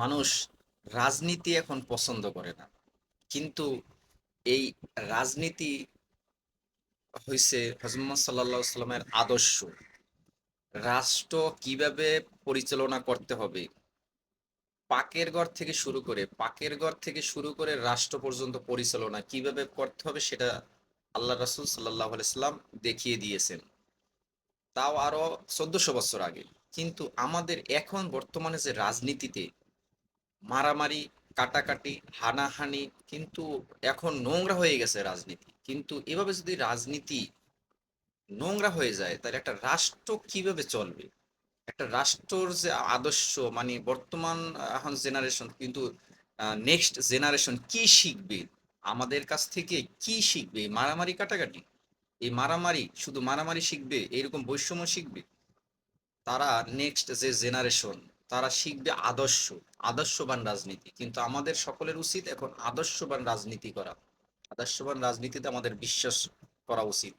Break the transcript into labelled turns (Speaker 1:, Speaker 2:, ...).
Speaker 1: মানুষ রাজনীতি এখন পছন্দ করে না, কিন্তু এই রাজনীতি হইছে হযরত মুহাম্মদ সাল্লাল্লাহু আলাইহি সাল্লামের আদর্শ। রাষ্ট্র কিভাবে পরিচালনা করতে হবে, পাকের ঘর থেকে শুরু করে রাষ্ট্র পর্যন্ত পরিচালনা কিভাবে করতে হবে সেটা আল্লাহ রাসূল সাল্লাল্লাহু আলাইহি সাল্লাম দেখিয়ে দিয়েছেন, তাও আরো 1400 বছর আগে। কিন্তু আমাদের এখন বর্তমানে যে রাজনীতিতে মারামারি, কাটাকাটি, হানাহানি, কিন্তু এখন নোংরা হয়ে গেছে রাজনীতি। কিন্তু এভাবে যদি রাজনীতি নোংরা হয়ে যায় তাহলে একটা রাষ্ট্র কিভাবে চলবে? একটা রাষ্ট্রর যে আদর্শ, মানে বর্তমান এখন জেনারেশন, কিন্তু নেক্সট জেনারেশন কি শিখবে আমাদের কাছ থেকে? কি শিখবে? এই মারামারি কাটাকাটি, এই মারামারি, শুধু মারামারি শিখবে, এরকম বৈষম্য শিখবে? তারা নেক্সট যে জেনারেশন, তারা শিখবে আদর্শবান রাজনীতি। কিন্তু আমাদের সকলের উচিত এখন আদর্শবান রাজনীতি করা, আদর্শবান রাজনীতিতে আমাদের বিশ্বাস করা উচিত।